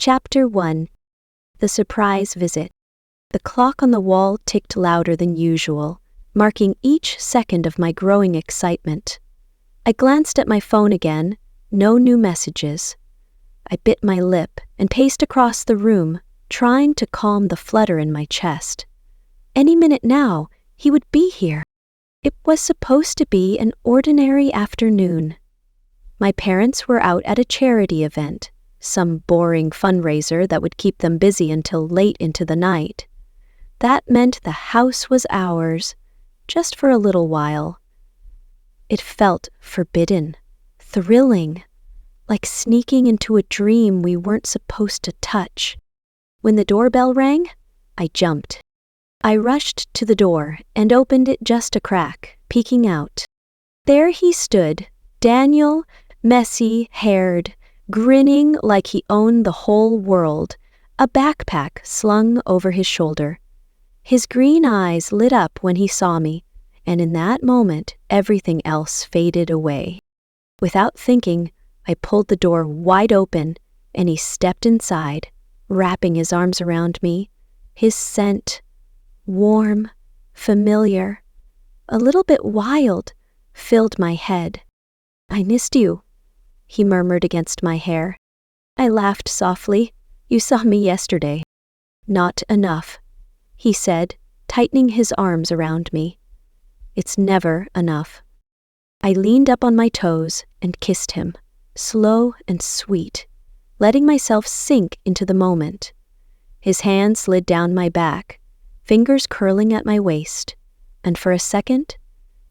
Chapter 1. The Surprise Visit. The clock on the wall ticked louder than usual, marking each second of my growing excitement. I glanced at my phone again. No new messages. I bit my lip and paced across the room, trying to calm the flutter in my chest. Any minute now, he would be here. It was supposed to be an ordinary afternoon. My parents were out at a charity event, some boring fundraiser that would keep them busy until late into the night. That meant the house was ours, just for a little while. It felt forbidden, thrilling, like sneaking into a dream we weren't supposed to touch. When the doorbell rang, I jumped. I rushed to the door and opened it just a crack, peeking out. There he stood, Daniel, messy-haired, grinning like he owned the whole world, a backpack slung over his shoulder. His green eyes lit up when he saw me, and in that moment everything else faded away. Without thinking, I pulled the door wide open, and he stepped inside, wrapping his arms around me. His scent, warm, familiar, a little bit wild, filled my head. "I missed you," he murmured against my hair. I laughed softly. "You saw me yesterday." "Not enough," he said, tightening his arms around me. "It's never enough." I leaned up on my toes and kissed him, slow and sweet, letting myself sink into the moment. His hand slid down my back, fingers curling at my waist, and for a second,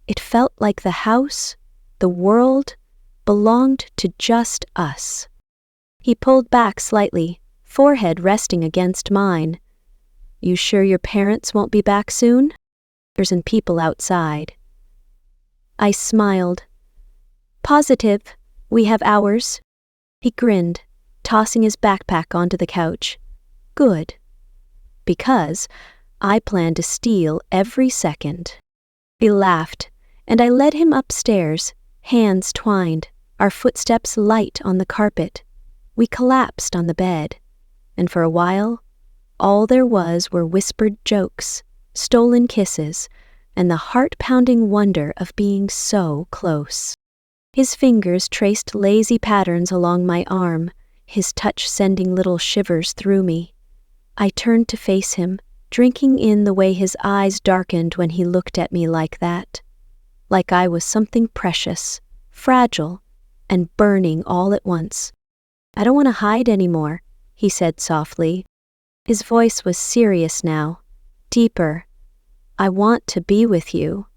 it felt like the house, the world, belonged to just us. He pulled back slightly, forehead resting against mine. "You sure your parents won't be back soon? There's people outside." I smiled. "Positive. We have hours." He grinned, tossing his backpack onto the couch. "Good. Because I plan to steal every second." He laughed, and I led him upstairs, hands twined, our footsteps light on the carpet. We collapsed on the bed, and for a while, all there was were whispered jokes, stolen kisses, and the heart-pounding wonder of being so close. His fingers traced lazy patterns along my arm, his touch sending little shivers through me. I turned to face him, drinking in the way his eyes darkened when he looked at me like that. Like I was something precious, fragile, and burning all at once. "I don't want to hide anymore," he said softly. His voice was serious now, deeper. "I want to be with you.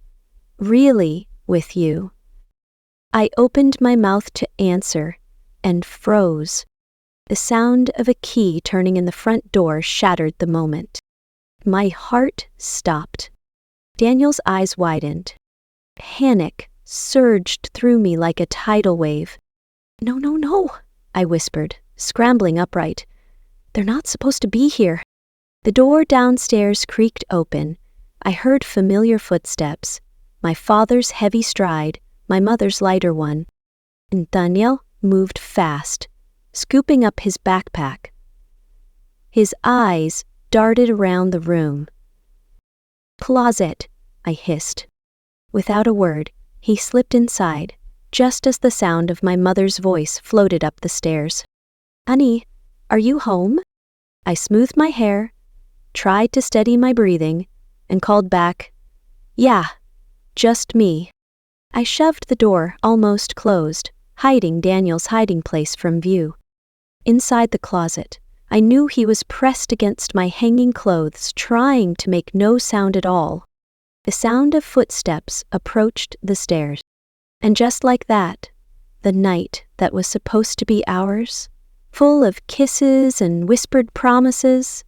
Really with you." I opened my mouth to answer and froze. The sound of a key turning in the front door shattered the moment. My heart stopped. Daniel's eyes widened. Panic surged through me like a tidal wave. "No, no, no," I whispered, scrambling upright. "They're not supposed to be here." The door downstairs creaked open. I heard familiar footsteps, my father's heavy stride, my mother's lighter one, and Daniel moved fast, scooping up his backpack. His eyes darted around the room. "Closet," I hissed. Without a word, he slipped inside, just as the sound of my mother's voice floated up the stairs. "Honey, are you home?" I smoothed my hair, tried to steady my breathing, and called back, "Yeah, just me." I shoved the door almost closed, hiding Daniel's hiding place from view. Inside the closet, I knew he was pressed against my hanging clothes, trying to make no sound at all. The sound of footsteps approached the stairs. And just like that, the night that was supposed to be ours, full of kisses and whispered promises,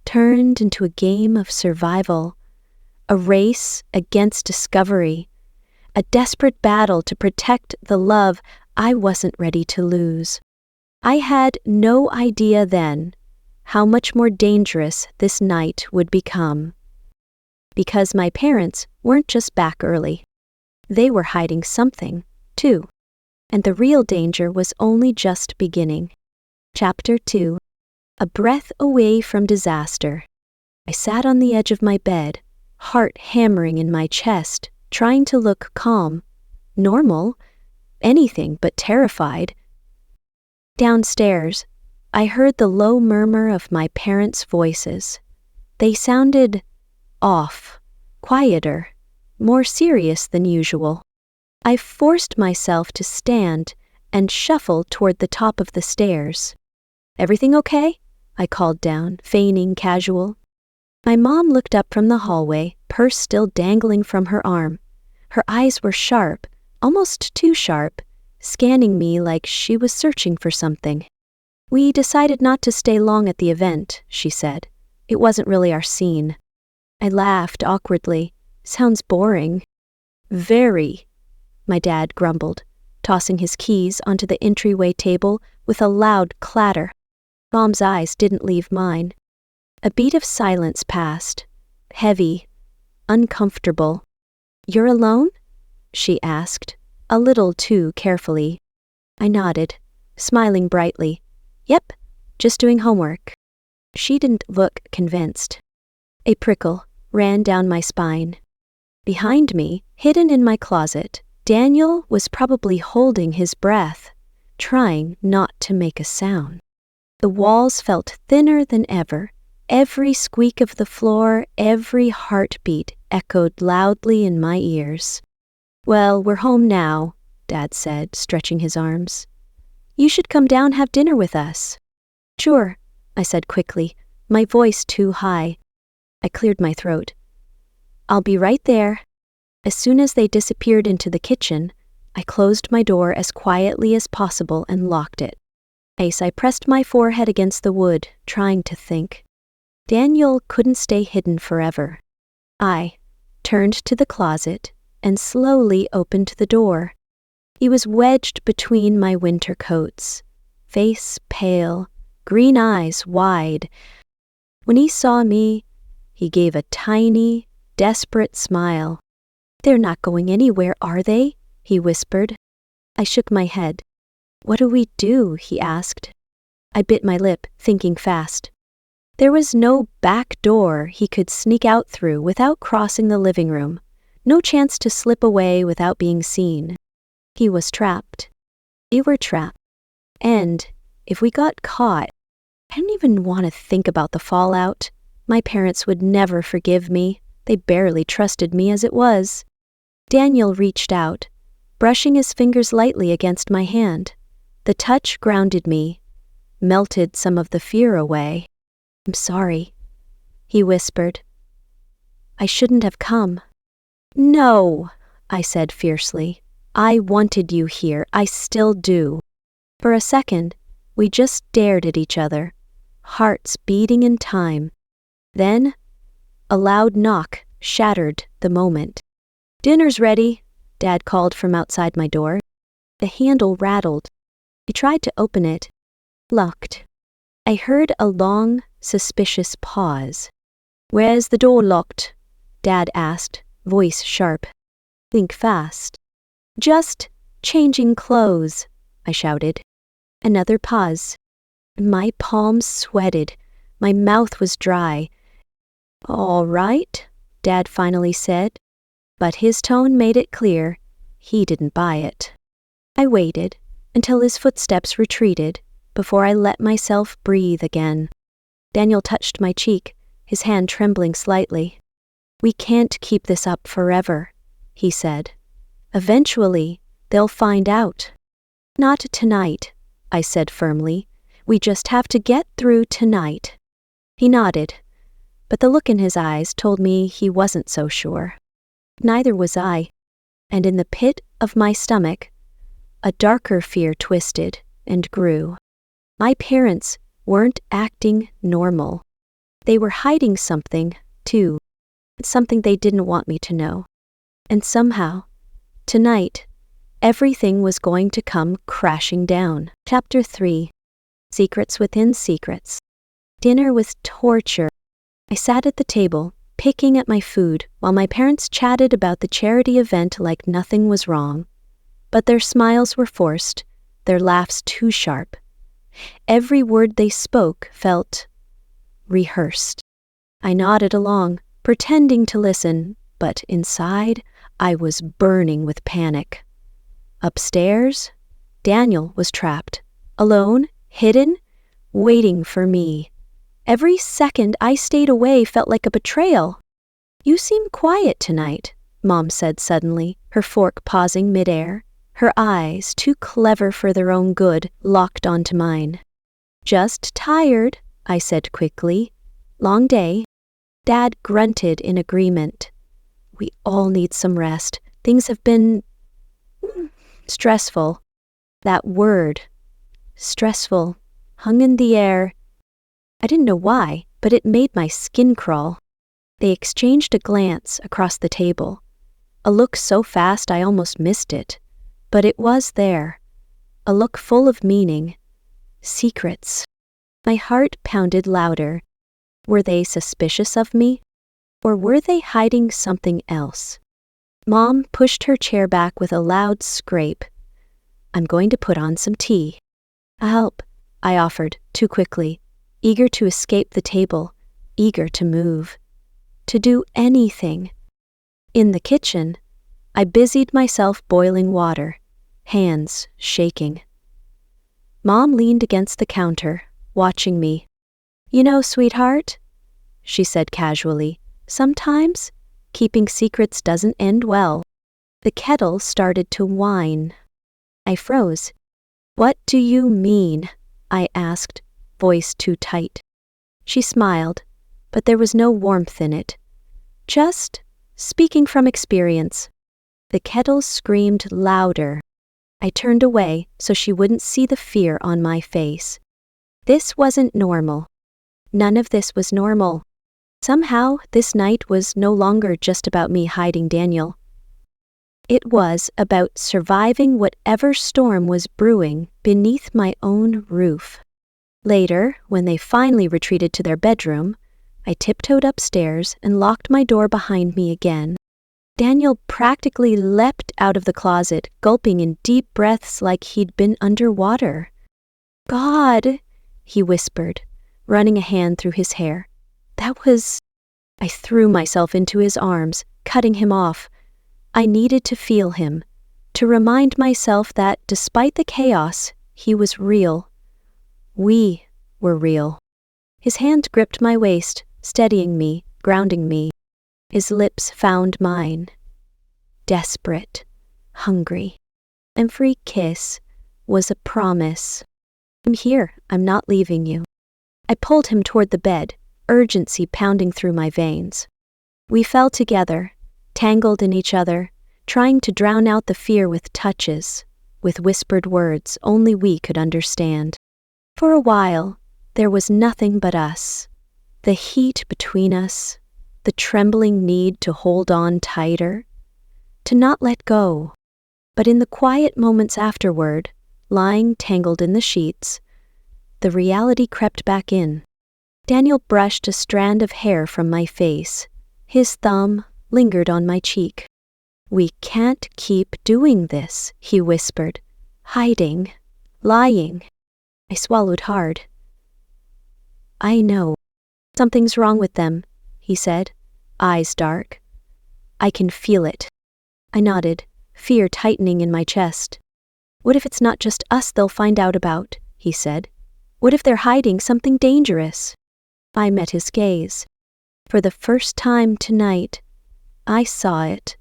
turned into a game of survival, a race against discovery, a desperate battle to protect the love I wasn't ready to lose. I had no idea then how much more dangerous this night would become. Because my parents weren't just back early. They were hiding something, too. And the real danger was only just beginning. Chapter 2. a breath away from disaster. I sat on the edge of my bed, heart hammering in my chest, trying to look calm, normal, anything but terrified. Downstairs, I heard the low murmur of my parents' voices. They sounded off, quieter, more serious than usual. I forced myself to stand and shuffle toward the top of the stairs. "Everything okay?" I called down, feigning casual. My mom looked up from the hallway, purse still dangling from her arm. Her eyes were sharp, almost too sharp, scanning me like she was searching for something. "We decided not to stay long at the event," she said. "It wasn't really our scene." I laughed awkwardly. "Sounds boring." "Very," my dad grumbled, tossing his keys onto the entryway table with a loud clatter. Mom's eyes didn't leave mine. A beat of silence passed, heavy, uncomfortable. "You're alone?" she asked, a little too carefully. I nodded, smiling brightly. "Yep, just doing homework." She didn't look convinced. A prickle ran down my spine. Behind me, hidden in my closet, Daniel was probably holding his breath, trying not to make a sound. The walls felt thinner than ever. Every squeak of the floor, every heartbeat echoed loudly in my ears. "Well, we're home now," Dad said, stretching his arms. "You should come down have dinner with us." "Sure," I said quickly, my voice too high. I cleared my throat. "I'll be right there." As soon as they disappeared into the kitchen, I closed my door as quietly as possible and locked it. I pressed my forehead against the wood, trying to think. Daniel couldn't stay hidden forever. I turned to the closet and slowly opened the door. He was wedged between my winter coats, face pale, green eyes wide. When he saw me, he gave a tiny, desperate smile. "They're not going anywhere, are they?" he whispered. I shook my head. "What do we do?" he asked. I bit my lip, thinking fast. There was no back door he could sneak out through without crossing the living room. No chance to slip away without being seen. He was trapped. We were trapped. And if we got caught, I didn't even want to think about the fallout. My parents would never forgive me. They barely trusted me as it was. Daniel reached out, brushing his fingers lightly against my hand. The touch grounded me, melted some of the fear away. "I'm sorry," he whispered. "I shouldn't have come." "No," I said fiercely. "I wanted you here. I still do." For a second, we just stared at each other, hearts beating in time. Then, a loud knock shattered the moment. "Dinner's ready," Dad called from outside my door. The handle rattled. I tried to open it. Locked. I heard a long, suspicious pause. "Where's the door locked?" Dad asked, voice sharp. "Think fast." "Just changing clothes," I shouted. Another pause. My palms sweated. My mouth was dry. "All right," Dad finally said, but his tone made it clear he didn't buy it. I waited until his footsteps retreated before I let myself breathe again. Daniel touched my cheek, his hand trembling slightly. "We can't keep this up forever," he said. "Eventually, they'll find out." "Not tonight," I said firmly. "We just have to get through tonight." He nodded, but the look in his eyes told me he wasn't so sure. Neither was I, and in the pit of my stomach, a darker fear twisted and grew. My parents weren't acting normal. They were hiding something, too, something they didn't want me to know. And somehow, tonight, everything was going to come crashing down. Chapter 3. Secrets Within Secrets. Dinner was torture. I sat at the table, picking at my food, while my parents chatted about the charity event like nothing was wrong. But their smiles were forced, their laughs too sharp. Every word they spoke felt rehearsed. I nodded along, pretending to listen, but inside, I was burning with panic. Upstairs, Daniel was trapped, alone, hidden, waiting for me. Every second I stayed away felt like a betrayal. "You seem quiet tonight," Mom said suddenly, her fork pausing midair, her eyes, too clever for their own good, locked onto mine. "Just tired," I said quickly. "Long day." Dad grunted in agreement. "We all need some rest. Things have been stressful." That word, stressful, hung in the air. I didn't know why, but it made my skin crawl. They exchanged a glance across the table. A look so fast I almost missed it. But it was there. A look full of meaning. Secrets. My heart pounded louder. Were they suspicious of me? Or were they hiding something else? Mom pushed her chair back with a loud scrape. "I'm going to put on some tea." "I'll help," I offered, too quickly, eager to escape the table, eager to move, to do anything. In the kitchen, I busied myself boiling water, hands shaking. Mom leaned against the counter, watching me. "You know, sweetheart," she said casually, "sometimes keeping secrets doesn't end well." The kettle started to whine. I froze. "What do you mean?" I asked, voice too tight. She smiled, but there was no warmth in it. "Just speaking from experience." The kettle screamed louder. I turned away so she wouldn't see the fear on my face. This wasn't normal. None of this was normal. Somehow, this night was no longer just about me hiding Daniel. It was about surviving whatever storm was brewing beneath my own roof. Later, when they finally retreated to their bedroom, I tiptoed upstairs and locked my door behind me again. Daniel practically leapt out of the closet, gulping in deep breaths like he'd been underwater. "God," he whispered, running a hand through his hair. "That was—" I threw myself into his arms, cutting him off. I needed to feel him, to remind myself that despite the chaos, he was real. We were real. His hand gripped my waist, steadying me, grounding me. His lips found mine. Desperate, hungry. Every kiss was a promise. "I'm here. I'm not leaving you." I pulled him toward the bed, urgency pounding through my veins. We fell together, tangled in each other, trying to drown out the fear with touches, with whispered words only we could understand. For a while, there was nothing but us. The heat between us, the trembling need to hold on tighter, to not let go. But in the quiet moments afterward, lying tangled in the sheets, the reality crept back in. Daniel brushed a strand of hair from my face. His thumb lingered on my cheek. "We can't keep doing this," he whispered, "hiding, lying." I swallowed hard. "I know. Something's wrong with them," he said, eyes dark. "I can feel it." I nodded, fear tightening in my chest. "What if it's not just us they'll find out about?" he said. "What if they're hiding something dangerous?" I met his gaze. For the first time tonight, I saw it,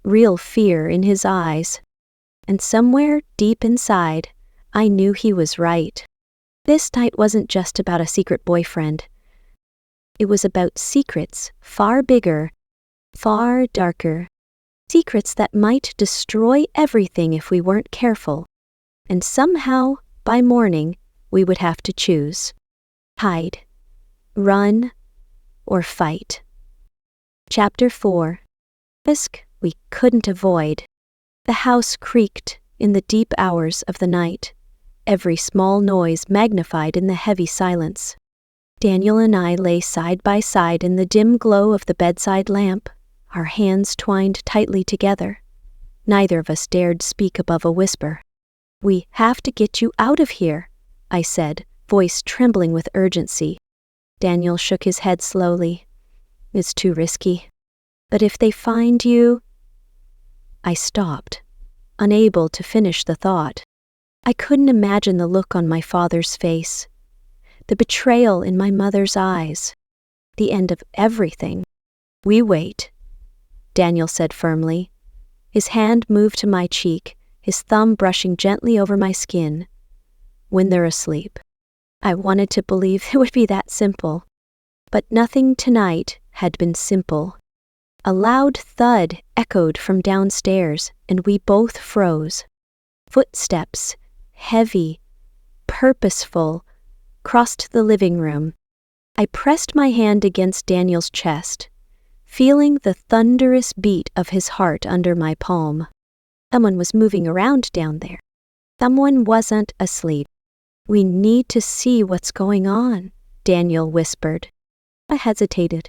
real fear in his eyes. And somewhere deep inside, I knew he was right. This night wasn't just about a secret boyfriend. It was about secrets far bigger, far darker. Secrets that might destroy everything if we weren't careful. And somehow, by morning, we would have to choose. Hide, run, or fight. Chapter 4. Risk we couldn't avoid. The house creaked in the deep hours of the night, every small noise magnified in the heavy silence. Daniel and I lay side by side in the dim glow of the bedside lamp, our hands twined tightly together. Neither of us dared speak above a whisper. "We have to get you out of here," I said, voice trembling with urgency. Daniel shook his head slowly. It's too risky. But if they find you... I stopped, unable to finish the thought. I couldn't imagine the look on my father's face, the betrayal in my mother's eyes, the end of everything. We wait, Daniel said firmly. His hand moved to my cheek, his thumb brushing gently over my skin. When they're asleep. I wanted to believe it would be that simple. But nothing tonight had been simple. A loud thud echoed from downstairs, and we both froze. Footsteps, heavy, purposeful, crossed the living room. I pressed my hand against Daniel's chest, feeling the thunderous beat of his heart under my palm. Someone was moving around down there. Someone wasn't asleep. We need to see what's going on, Daniel whispered. I hesitated.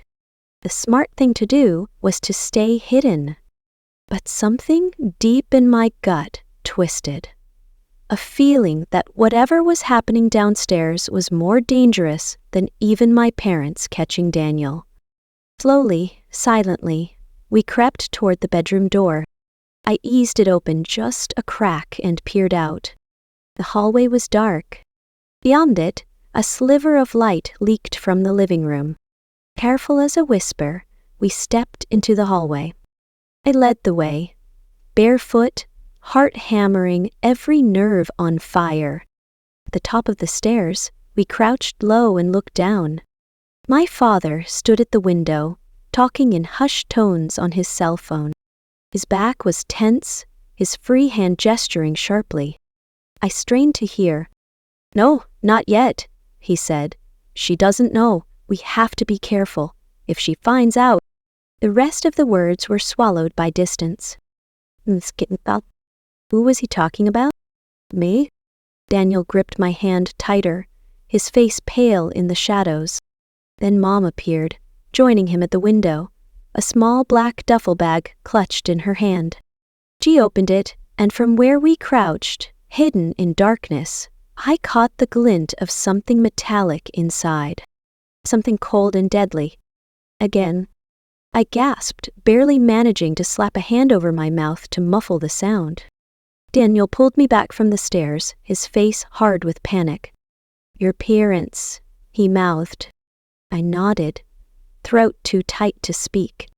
The smart thing to do was to stay hidden. But something deep in my gut twisted. A feeling that whatever was happening downstairs was more dangerous than even my parents catching Daniel. Slowly, silently, we crept toward the bedroom door. I eased it open just a crack and peered out. The hallway was dark. Beyond it, a sliver of light leaked from the living room. Careful as a whisper, we stepped into the hallway. I led the way, barefoot, heart hammering, every nerve on fire. At the top of the stairs, we crouched low and looked down. My father stood at the window, talking in hushed tones on his cell phone. His back was tense, his free hand gesturing sharply. I strained to hear. No, not yet, he said. She doesn't know. We have to be careful. If she finds out... The rest of the words were swallowed by distance. Who was he talking about? Me? Daniel gripped my hand tighter, his face pale in the shadows. Then Mom appeared, joining him at the window, a small black duffel bag clutched in her hand. She opened it, and from where we crouched, hidden in darkness, I caught the glint of something metallic inside. Something cold and deadly. Again, I gasped, barely managing to slap a hand over my mouth to muffle the sound. Daniel pulled me back from the stairs, his face hard with panic. Your parents, he mouthed. I nodded, throat too tight to speak.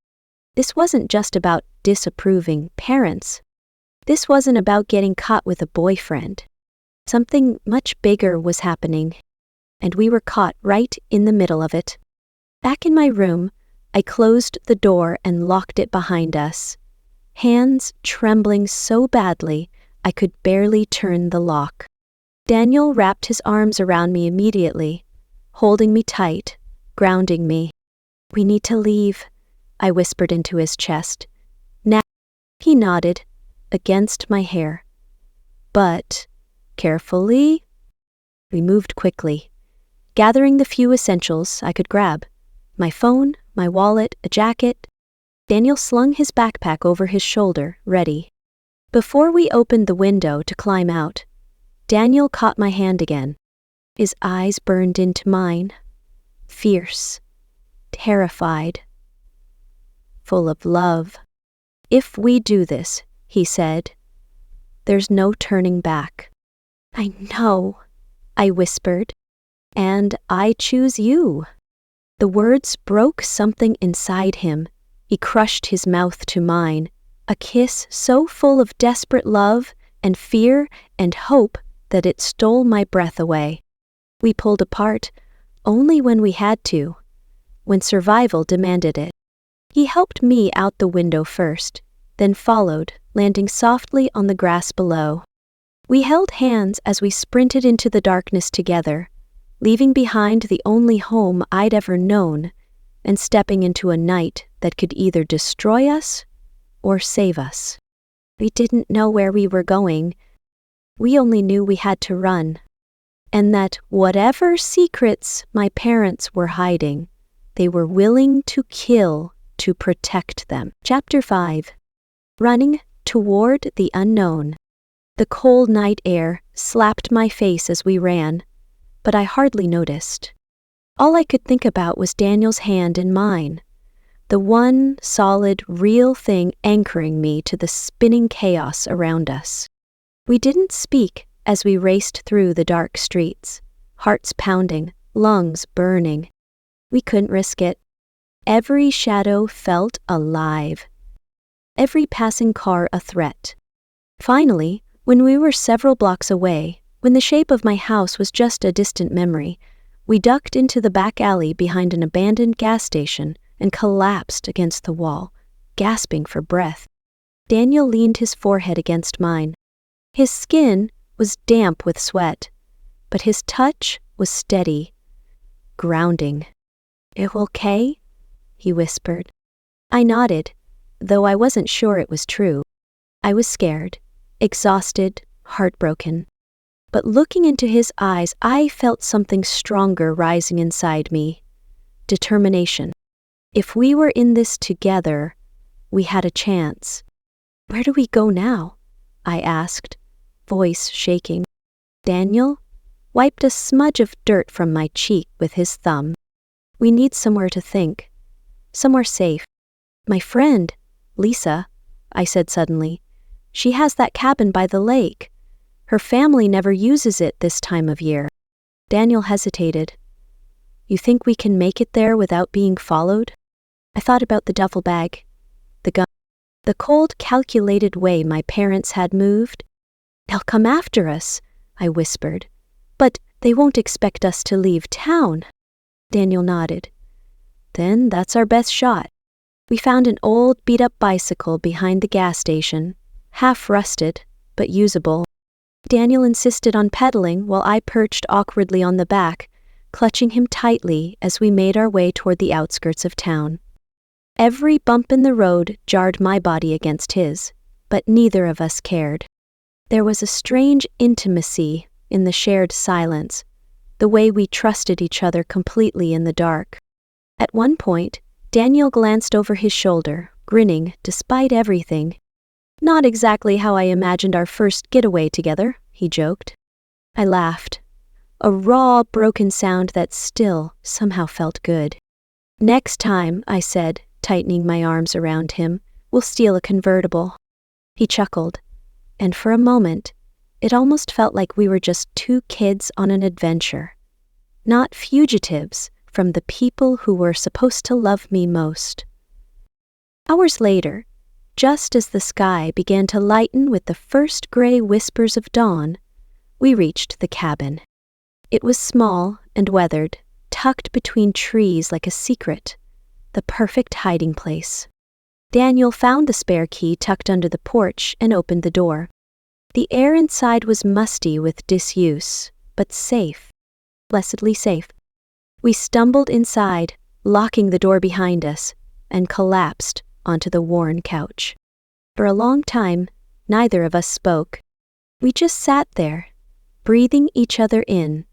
This wasn't just about disapproving parents. This wasn't about getting caught with a boyfriend. Something much bigger was happening, and we were caught right in the middle of it. Back in my room, I closed the door and locked it behind us, hands trembling so badly I could barely turn the lock. Daniel wrapped his arms around me immediately, holding me tight, grounding me. We need to leave, I whispered into his chest. Now, he nodded, against my hair. But... Carefully. We moved quickly, gathering the few essentials I could grab. My phone, my wallet, a jacket. Daniel slung his backpack over his shoulder, ready. Before we opened the window to climb out, Daniel caught my hand again. His eyes burned into mine, fierce, terrified, full of love. If we do this, he said, there's no turning back. I know, I whispered, and I choose you. The words broke something inside him. He crushed his mouth to mine, a kiss so full of desperate love and fear and hope that it stole my breath away. We pulled apart, only when we had to, when survival demanded it. He helped me out the window first, then followed, landing softly on the grass below. We held hands as we sprinted into the darkness together, leaving behind the only home I'd ever known, and stepping into a night that could either destroy us or save us. We didn't know where we were going. We only knew we had to run, and that whatever secrets my parents were hiding, they were willing to kill to protect them. Chapter 5. Running toward the unknown. The cold night air slapped my face as we ran, but I hardly noticed. All I could think about was Daniel's hand in mine, the one solid, real thing anchoring me to the spinning chaos around us. We didn't speak as we raced through the dark streets, hearts pounding, lungs burning. We couldn't risk it. Every shadow felt alive, every passing car a threat. Finally, when we were several blocks away, when the shape of my house was just a distant memory, we ducked into the back alley behind an abandoned gas station and collapsed against the wall, gasping for breath. Daniel leaned his forehead against mine. His skin was damp with sweat, but his touch was steady, grounding. "You okay?" he whispered. I nodded, though I wasn't sure it was true. I was scared, exhausted, heartbroken. But looking into his eyes, I felt something stronger rising inside me. Determination. If we were in this together, we had a chance. "Where do we go now?" I asked, voice shaking. Daniel wiped a smudge of dirt from my cheek with his thumb. "We need somewhere to think. Somewhere safe." "My friend, Lisa," I said suddenly. "She has that cabin by the lake. Her family never uses it this time of year." Daniel hesitated. "You think we can make it there without being followed?" I thought about the duffel bag, the gun, the cold, calculated way my parents had moved. "They'll come after us," I whispered. "But they won't expect us to leave town." Daniel nodded. "Then that's our best shot." We found an old, beat-up bicycle behind the gas station, half rusted, but usable. Daniel insisted on pedaling while I perched awkwardly on the back, clutching him tightly as we made our way toward the outskirts of town. Every bump in the road jarred my body against his, but neither of us cared. There was a strange intimacy in the shared silence, the way we trusted each other completely in the dark. At one point, Daniel glanced over his shoulder, grinning despite everything. "Not exactly how I imagined our first getaway together," he joked. I laughed, a raw, broken sound that still somehow felt good. "Next time," I said, tightening my arms around him, "we'll steal a convertible." He chuckled, and for a moment, it almost felt like we were just two kids on an adventure, not fugitives from the people who were supposed to love me most. Hours later, just as the sky began to lighten with the first gray whispers of dawn, we reached the cabin. It was small and weathered, tucked between trees like a secret, the perfect hiding place. Daniel found the spare key tucked under the porch and opened the door. The air inside was musty with disuse, but safe, blessedly safe. We stumbled inside, locking the door behind us, and collapsed onto the worn couch. For a long time, neither of us spoke. We just sat there, breathing each other in,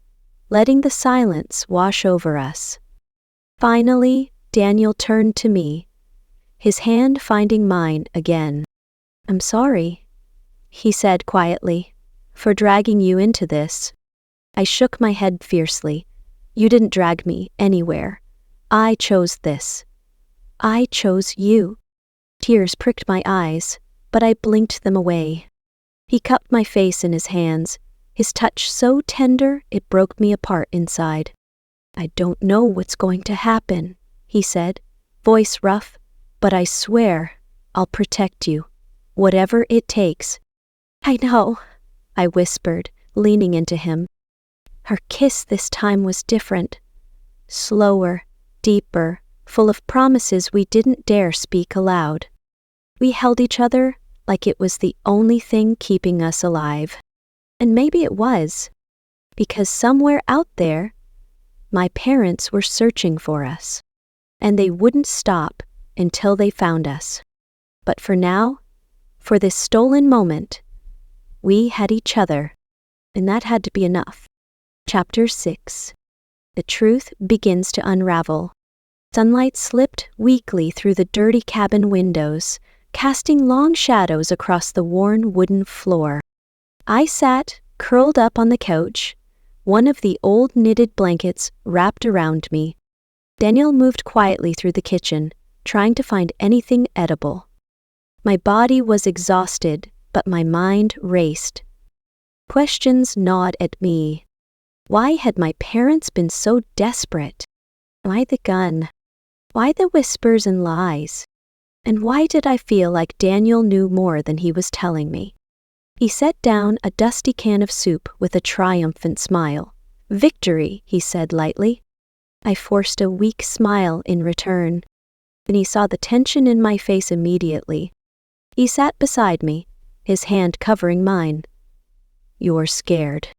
letting the silence wash over us. Finally, Daniel turned to me, his hand finding mine again. "I'm sorry," he said quietly, "for dragging you into this." I shook my head fiercely. "You didn't drag me anywhere. I chose this. I chose you." Tears pricked my eyes, but I blinked them away. He cupped my face in his hands, his touch so tender it broke me apart inside. "I don't know what's going to happen," he said, voice rough, "but I swear I'll protect you, whatever it takes." "I know," I whispered, leaning into him. Her kiss this time was different. Slower, deeper, full of promises we didn't dare speak aloud. We held each other like it was the only thing keeping us alive. And maybe it was, because somewhere out there, my parents were searching for us, and they wouldn't stop until they found us. But for now, for this stolen moment, we had each other, and that had to be enough. Chapter 6. The truth begins to unravel. Sunlight slipped weakly through the dirty cabin windows, casting long shadows across the worn wooden floor. I sat, curled up on the couch, one of the old knitted blankets wrapped around me. Daniel moved quietly through the kitchen, trying to find anything edible. My body was exhausted, but my mind raced. Questions gnawed at me. Why had my parents been so desperate? Why the gun? Why the whispers and lies? And why did I feel like Daniel knew more than he was telling me? He set down a dusty can of soup with a triumphant smile. "Victory," he said lightly. I forced a weak smile in return, and he saw the tension in my face immediately. He sat beside me, his hand covering mine. "You're scared."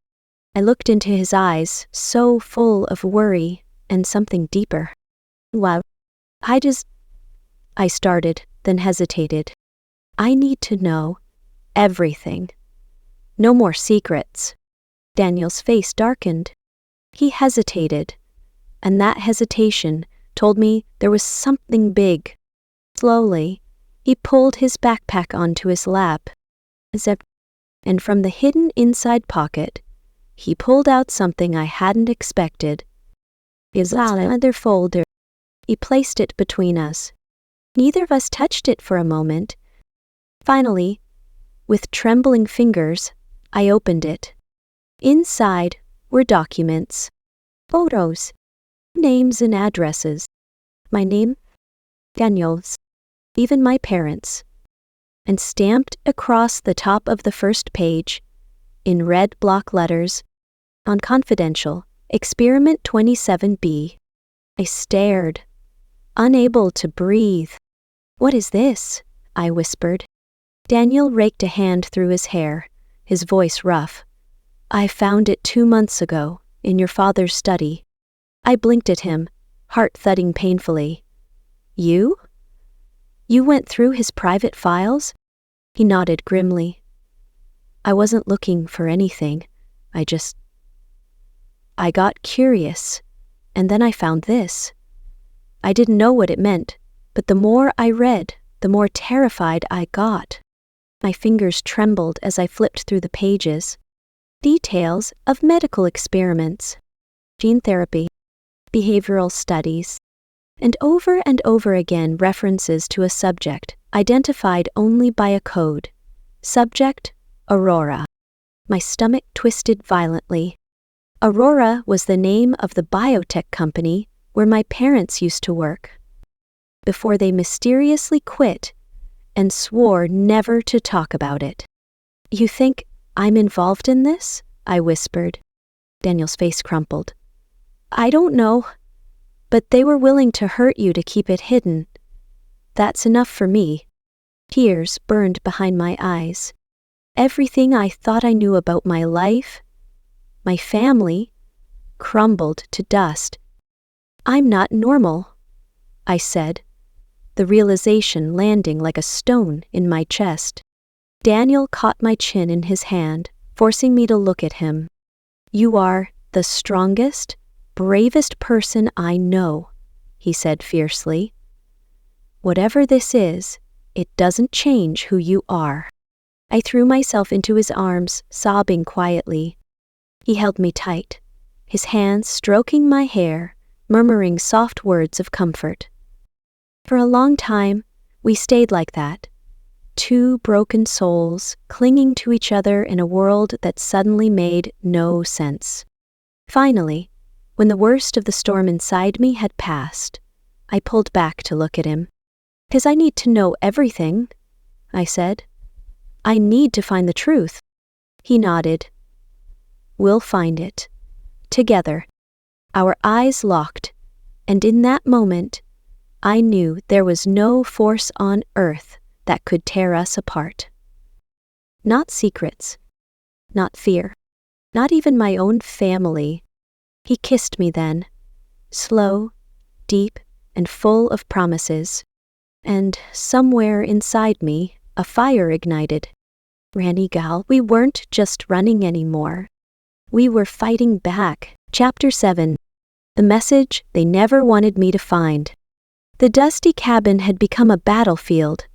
I looked into his eyes, so full of worry and something deeper. "Wow. I started, then hesitated. "I need to know everything. No more secrets." Daniel's face darkened. He hesitated, and that hesitation told me there was something big. Slowly, he pulled his backpack onto his lap, and from the hidden inside pocket, he pulled out something I hadn't expected. His another folder. He placed it between us. Neither of us touched it for a moment. Finally, with trembling fingers, I opened it. Inside were documents, photos, names and addresses. My name, Daniel's, even my parents. And stamped across the top of the first page, in red block letters, on confidential, Experiment 27B. I stared, unable to breathe. "What is this?" I whispered. Daniel raked a hand through his hair, his voice rough. "I found it 2 months ago, in your father's study." I blinked at him, heart thudding painfully. "You? You went through his private files?" He nodded grimly. "I wasn't looking for anything. I got curious, and then I found this." I didn't know what it meant, but the more I read, the more terrified I got. My fingers trembled as I flipped through the pages. Details of medical experiments, gene therapy, behavioral studies, and over again references to a subject identified only by a code. Subject, Aurora. My stomach twisted violently. Aurora was the name of the biotech company where my parents used to work, before they mysteriously quit and swore never to talk about it. "You think I'm involved in this?" I whispered. Daniel's face crumpled. "I don't know, but they were willing to hurt you to keep it hidden. That's enough for me." Tears burned behind my eyes. Everything I thought I knew about my life, my family, crumbled to dust. "I'm not normal," I said, the realization landing like a stone in my chest. Daniel caught my chin in his hand, forcing me to look at him. "You are the strongest, bravest person I know," he said fiercely. "Whatever this is, it doesn't change who you are." I threw myself into his arms, sobbing quietly. He held me tight, his hands stroking my hair, murmuring soft words of comfort. For a long time, we stayed like that, two broken souls clinging to each other in a world that suddenly made no sense. Finally, when the worst of the storm inside me had passed, I pulled back to look at him. "'Cause I need to know everything," I said. "I need to find the truth." He nodded. "We'll find it. Together." Our eyes locked, and in that moment, I knew there was no force on earth that could tear us apart. Not secrets, not fear, not even my own family. He kissed me then, slow, deep, and full of promises. And somewhere inside me, a fire ignited. Randy Gal, we weren't just running anymore. We were fighting back. Chapter 7. The message they never wanted me to find. The dusty cabin had become a battlefield,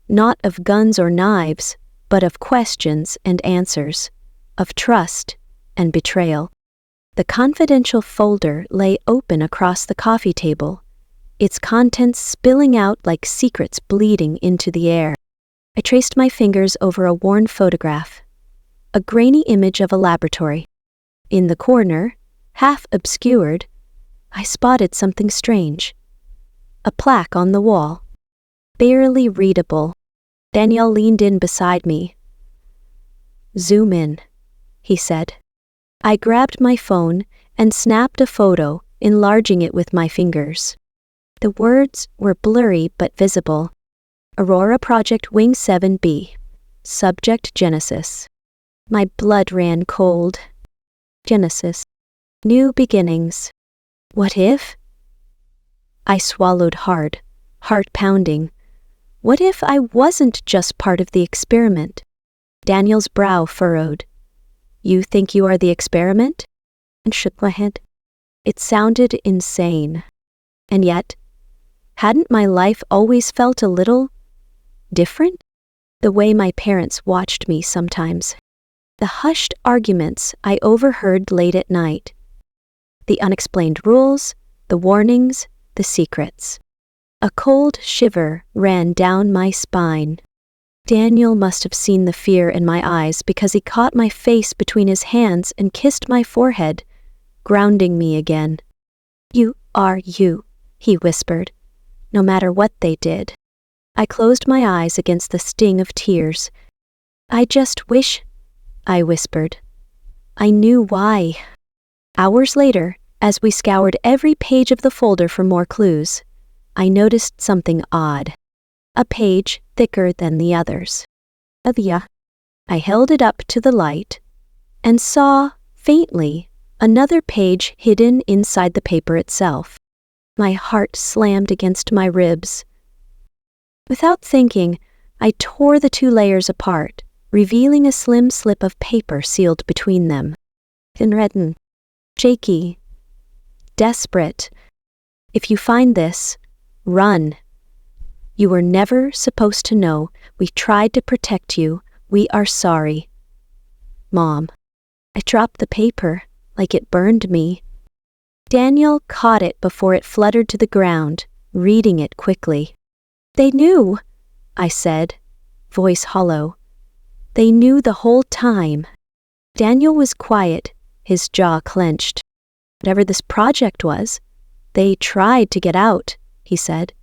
not of guns or knives, but of questions and answers, of trust and betrayal. The confidential folder lay open across the coffee table, its contents spilling out like secrets bleeding into the air. I traced my fingers over a worn photograph, a grainy image of a laboratory. In the corner, half obscured, I spotted something strange. A plaque on the wall, barely readable. Daniel leaned in beside me. "Zoom in," he said. I grabbed my phone and snapped a photo, enlarging it with my fingers. The words were blurry but visible. Aurora Project Wing 7B. Subject Genesis. My blood ran cold. Genesis. New beginnings. What if? I swallowed hard, heart pounding. What if I wasn't just part of the experiment? Daniel's brow furrowed. "You think you are the experiment?" And shook my head. It sounded insane. And yet, hadn't my life always felt a little different? The way my parents watched me sometimes. The hushed arguments I overheard late at night. The unexplained rules, the warnings, the secrets. A cold shiver ran down my spine. Daniel must have seen the fear in my eyes because he caught my face between his hands and kissed my forehead, grounding me again. "You are you," he whispered, "no matter what they did." I closed my eyes against the sting of tears. "I just wish," I whispered. I knew why. Hours later, as we scoured every page of the folder for more clues, I noticed something odd. A page thicker than the others. I held it up to the light and saw, faintly, another page hidden inside the paper itself. My heart slammed against my ribs. Without thinking, I tore the two layers apart, revealing a slim slip of paper sealed between them. Handwritten, shaky, desperate. "If you find this, run. You were never supposed to know. We tried to protect you. We are sorry. Mom." I dropped the paper, like it burned me. Daniel caught it before it fluttered to the ground, reading it quickly. "They knew," I said, voice hollow. "They knew the whole time." Daniel was quiet, his jaw clenched. "Whatever this project was, they tried to get out," he said.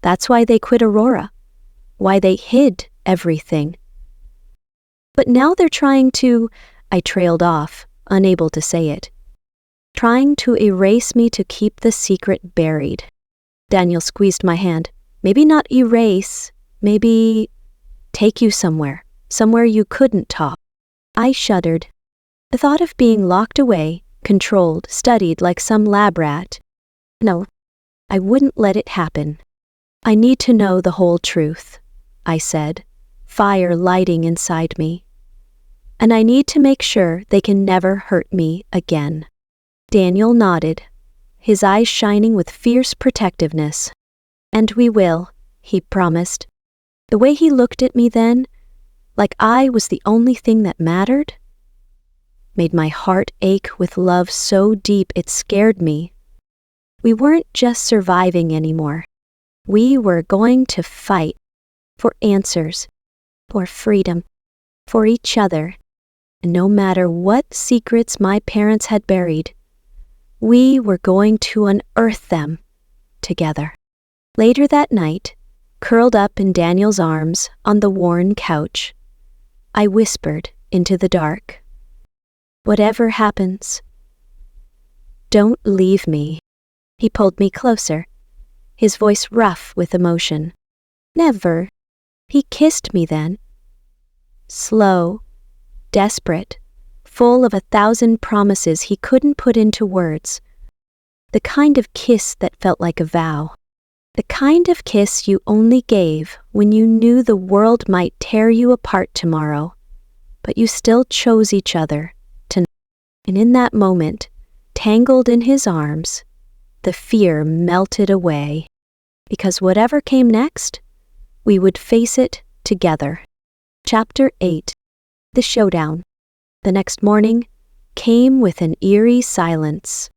"That's why they quit Aurora. Why they hid everything." "But now they're trying to," I trailed off, unable to say it. "Trying to erase me to keep the secret buried." Daniel squeezed my hand. "Maybe not erase, maybe take you somewhere you couldn't talk." I shuddered. The thought of being locked away, controlled, studied like some lab rat. No, I wouldn't let it happen. "I need to know the whole truth," I said, fire lighting inside me. "And I need to make sure they can never hurt me again." Daniel nodded, his eyes shining with fierce protectiveness. "And we will," he promised. The way he looked at me then, like I was the only thing that mattered, made my heart ache with love so deep it scared me. We weren't just surviving anymore. We were going to fight for answers, for freedom, for each other. And no matter what secrets my parents had buried, we were going to unearth them together. Later that night, curled up in Daniel's arms on the worn couch, I whispered into the dark, "Whatever happens, don't leave me." He pulled me closer, his voice rough with emotion. "Never." He kissed me then. Slow, desperate, full of 1,000 promises he couldn't put into words. The kind of kiss that felt like a vow. The kind of kiss you only gave when you knew the world might tear you apart tomorrow, but you still chose each other tonight. And in that moment, tangled in his arms, the fear melted away. Because whatever came next, we would face it together. Chapter 8. The Showdown. The next morning, came with an eerie silence.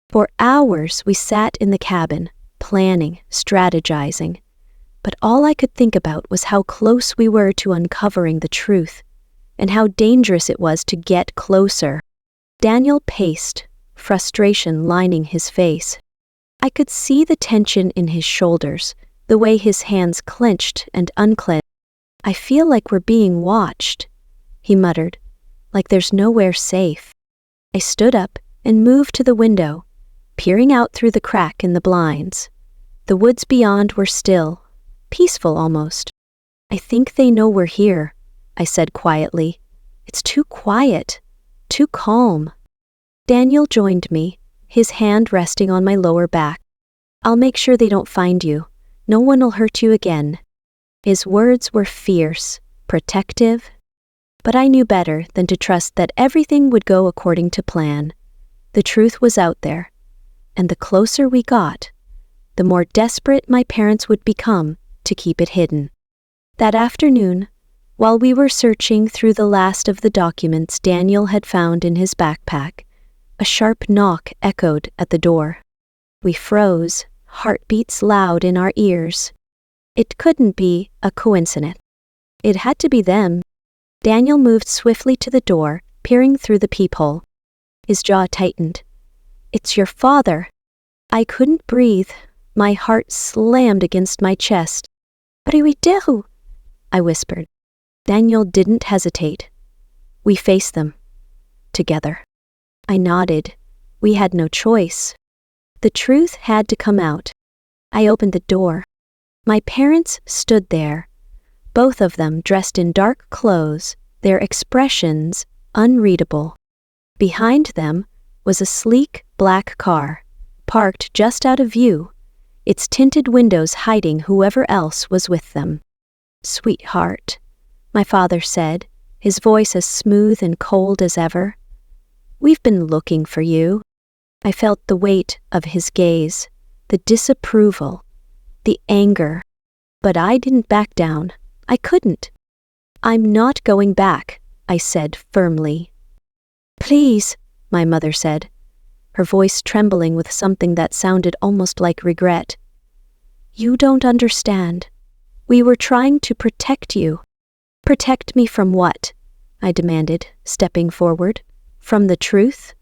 For hours we sat in the cabin, planning, strategizing. But all I could think about was how close we were to uncovering the truth, and how dangerous it was to get closer. Daniel paced, frustration lining his face. I could see the tension in his shoulders, the way his hands clenched and unclenched. "I feel like we're being watched," he muttered, "like there's nowhere safe." I stood up and moved to the window, peering out through the crack in the blinds. The woods beyond were still, peaceful almost. "I think they know we're here," I said quietly. "It's too quiet, too calm." Daniel joined me, his hand resting on my lower back. "I'll make sure they don't find you. No one will hurt you again." His words were fierce, protective, but I knew better than to trust that everything would go according to plan. The truth was out there, and the closer we got, the more desperate my parents would become to keep it hidden. That afternoon, while we were searching through the last of the documents Daniel had found in his backpack, a sharp knock echoed at the door. We froze, heartbeats loud in our ears. It couldn't be a coincidence. It had to be them. Daniel moved swiftly to the door, peering through the peephole. His jaw tightened. "It's your father." I couldn't breathe. My heart slammed against my chest. "What do we do?" I whispered. Daniel didn't hesitate. "We face them. Together." I nodded. We had no choice. The truth had to come out. I opened the door. My parents stood there, both of them dressed in dark clothes, their expressions unreadable. Behind them was a sleek black car, parked just out of view, its tinted windows hiding whoever else was with them. "Sweetheart," my father said, his voice as smooth and cold as ever. "We've been looking for you." I felt the weight of his gaze, the disapproval, the anger. But I didn't back down. I couldn't. "I'm not going back," I said firmly. "Please," my mother said, her voice trembling with something that sounded almost like regret. "You don't understand. We were trying to protect you." "Protect me from what?" I demanded, stepping forward. "From the truth?"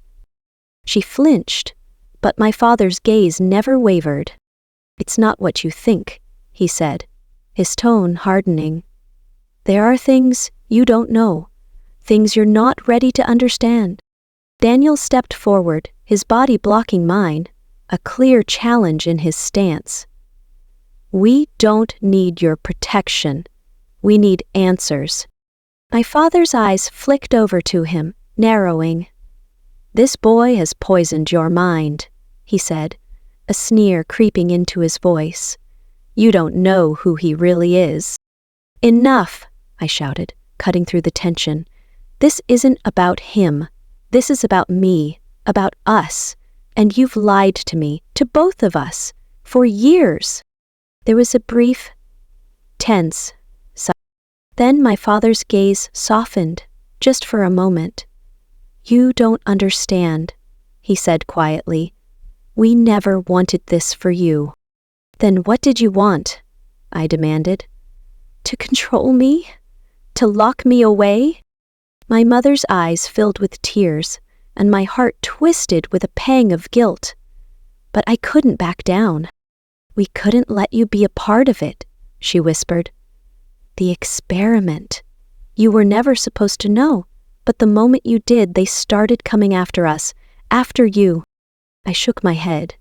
She flinched, but my father's gaze never wavered. "It's not what you think," he said, his tone hardening. "There are things you don't know, things you're not ready to understand." Daniel stepped forward, his body blocking mine, a clear challenge in his stance. "We don't need your protection. We need answers." My father's eyes flicked over to him, narrowing. "This boy has poisoned your mind," he said, a sneer creeping into his voice. "You don't know who he really is." "Enough," I shouted, cutting through the tension. "This isn't about him. This is about me, about us, and you've lied to me, to both of us, for years." There was a brief, tense silence. Then my father's gaze softened, just for a moment. "You don't understand," he said quietly. "We never wanted this for you." "Then what did you want?" I demanded. "To control me? To lock me away?" My mother's eyes filled with tears, and my heart twisted with a pang of guilt. But I couldn't back down. "We couldn't let you be a part of it," she whispered. "The experiment. You were never supposed to know, but the moment you did, they started coming after us, after you." I shook my head.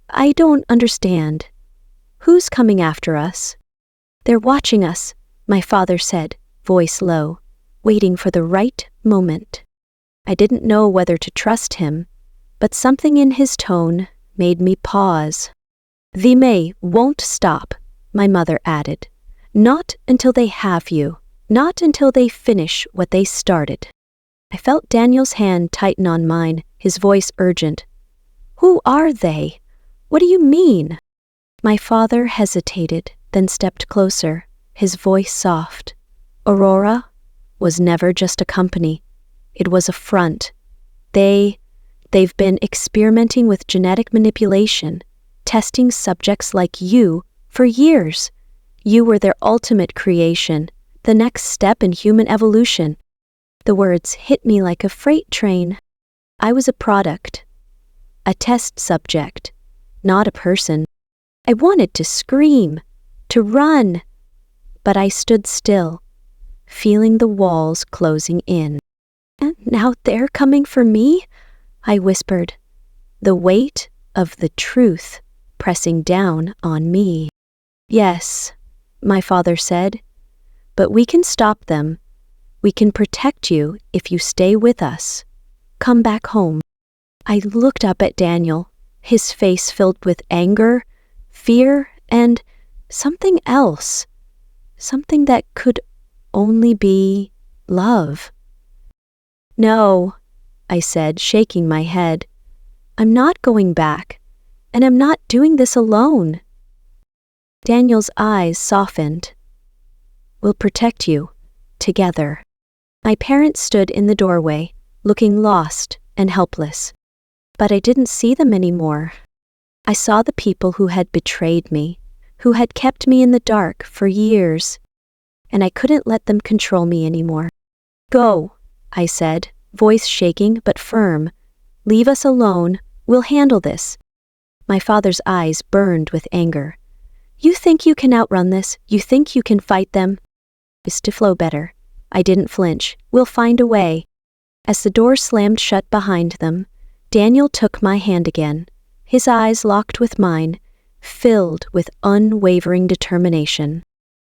"I don't understand. Who's coming after us?" "They're watching us," my father said, voice low, waiting for the right moment. I didn't know whether to trust him, but something in his tone made me pause. "They won't stop," my mother added. "Not until they have you. Not until they finish what they started." I felt Daniel's hand tighten on mine, his voice urgent. "Who are they? What do you mean?" My father hesitated, then stepped closer, his voice soft. "Aurora was never just a company. It was a front, They've been experimenting with genetic manipulation, testing subjects like you for years. You were their ultimate creation, the next step in human evolution. The words hit me like a freight train. I was a product, a test subject, not a person. I wanted to scream, to run, but I stood still, feeling the walls closing in. And now they're coming for me? I whispered, the weight of the truth pressing down on me. Yes, my father said, but we can stop them. We can protect you if you stay with us. Come back home. I looked up at Daniel, his face filled with anger, fear, and something else. Something that could only be love. No, I said, shaking my head. I'm not going back, and I'm not doing this alone. Daniel's eyes softened. We'll protect you, together. My parents stood in the doorway, looking lost and helpless. But I didn't see them anymore. I saw the people who had betrayed me, who had kept me in the dark for years, and I couldn't let them control me anymore. Go, I said, voice shaking but firm. Leave us alone. We'll handle this. My father's eyes burned with anger. You think you can outrun this? You think you can fight them? It's to flow better. I didn't flinch. We'll find a way. As the door slammed shut behind them, Daniel took my hand again, his eyes locked with mine, filled with unwavering determination.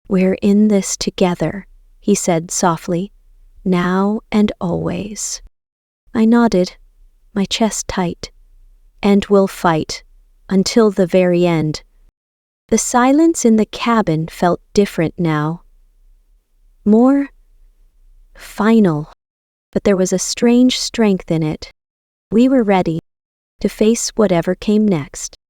We're in this together, he said softly, now and always. I nodded, my chest tight. And we'll fight, until the very end. The silence in the cabin felt different now. More final, but there was a strange strength in it. We were ready to face whatever came next.